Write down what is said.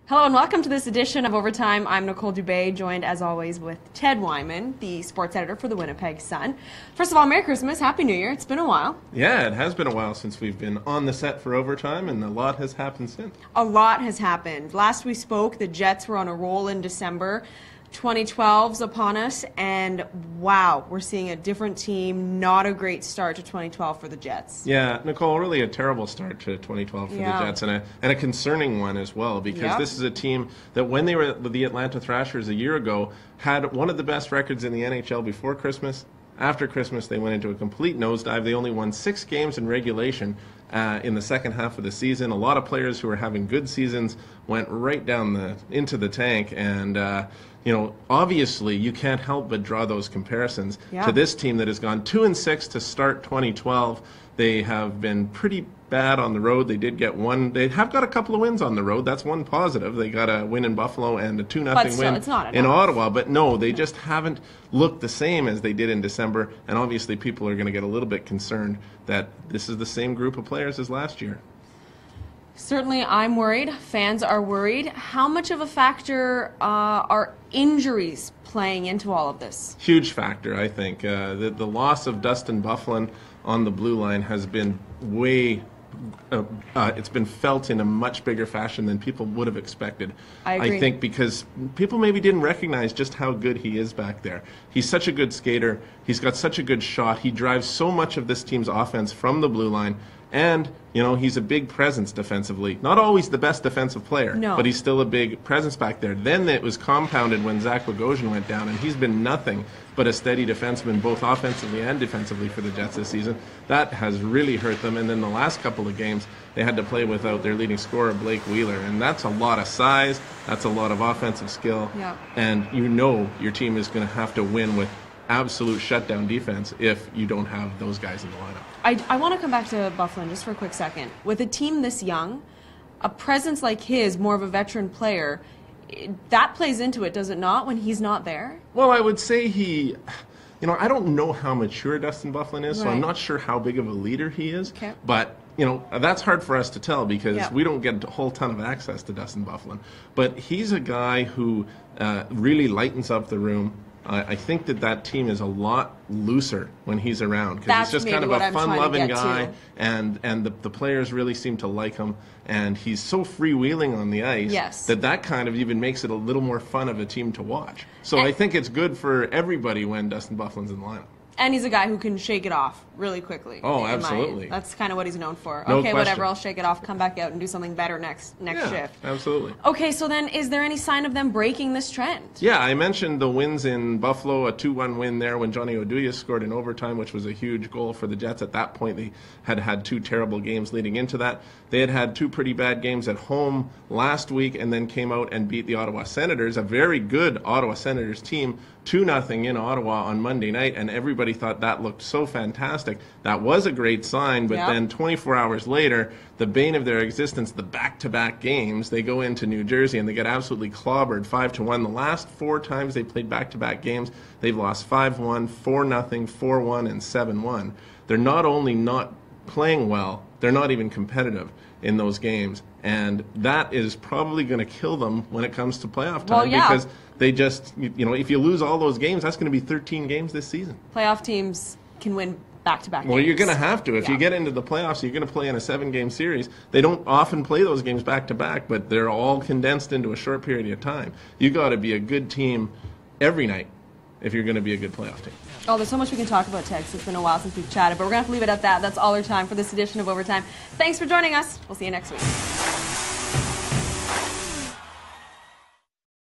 Hello and welcome to this edition of Overtime. I'm Nicole Dubé, joined as always with Ted Wyman, the sports editor for the Winnipeg Sun. First of all, Merry Christmas, Happy New Year. It's been a while. Yeah, it has been a while since we've been on the set for Overtime, and a lot has happened since. A lot has happened. Last we spoke, the Jets were on a roll in December. 2012's upon us, and wow, we're seeing a different team. Not a great start to 2012 for the Jets. Yeah, Nicole, really a terrible start to 2012 for the Jets, and a concerning one as well, because this is a team that when they were with the Atlanta Thrashers a year ago had one of the best records in the NHL before Christmas. After Christmas, they went into a complete nosedive. They only won 6 games in regulation in the second half of the season. A lot of players who were having good seasons went right down into the tank, and obviously you can't help but draw those comparisons to this team that has gone 2-6 to start 2012. They have been pretty bad on the road. They did get one. They have got a couple of wins on the road. That's one positive. They got a win in Buffalo and a 2-0 win in Ottawa. But no, they just haven't looked the same as they did in December. And obviously people are going to get a little bit concerned that this is the same group of players as last year. Certainly I'm worried. Fans are worried. How much of a factor are injuries playing into all of this? Huge factor, I think. The loss of Dustin Byfuglien on the blue line has been it's been felt in a much bigger fashion than people would have expected. I agree. I think because people maybe didn't recognize just how good he is back there. He's such a good skater. He's got such a good shot. He drives so much of this team's offense from the blue line. And, he's a big presence defensively. Not always the best defensive player, but he's still a big presence back there. Then it was compounded when Zach Bogosian went down, and he's been nothing but a steady defenseman, both offensively and defensively for the Jets this season. That has really hurt them. And then the last couple of games, they had to play without their leading scorer, Blake Wheeler. And that's a lot of size. That's a lot of offensive skill. Yeah. And your team is going to have to win with absolute shutdown defense if you don't have those guys in the lineup. I want to come back to Byfuglien just for a quick second. With a team this young, a presence like his, more of a veteran player, that plays into it, does it not, when he's not there? Well, I would say I don't know how mature Dustin Byfuglien is, so I'm not sure how big of a leader he is. Okay. But, that's hard for us to tell because we don't get a whole ton of access to Dustin Byfuglien. But he's a guy who really lightens up the room. I think that team is a lot looser when he's around because he's just kind of a fun-loving guy, and the players really seem to like him, and he's so freewheeling on the ice that kind of even makes it a little more fun of a team to watch. So I think it's good for everybody when Dustin Byfuglien's in the lineup. And he's a guy who can shake it off really quickly. Oh, absolutely. That's kind of what he's known for. No okay, question. whatever, I'll shake it off, come back out and do something better next shift. Absolutely. Okay, so then is there any sign of them breaking this trend? Yeah, I mentioned the wins in Buffalo, a 2-1 win there when Johnny Oduya scored in overtime, which was a huge goal for the Jets. At that point, they had 2 terrible games leading into that. They had 2 pretty bad games at home last week and then came out and beat the Ottawa Senators, a very good Ottawa Senators team, 2-0 in Ottawa on Monday night, and everybody thought that looked so fantastic. That was a great sign, but then 24 hours later, the bane of their existence, the back-to-back games, they go into New Jersey and they get absolutely clobbered 5-1. The last 4 times they played back-to-back games, they've lost 5-1, 4-0, 4-1, and 7-1. They're not only not playing well, they're not even competitive in those games, and that is probably going to kill them when it comes to playoff time because they just, if you lose all those games, that's going to be 13 games this season. Playoff teams can win back-to-back games. Well, you're going to have to. If you get into the playoffs, you're going to play in a 7-game series. They don't often play those games back-to-back, but they're all condensed into a short period of time. You got to be a good team every night if you're going to be a good playoff team. Oh, there's so much we can talk about, Tex. It's been a while since we've chatted, but we're going to have to leave it at that. That's all our time for this edition of Overtime. Thanks for joining us. We'll see you next week.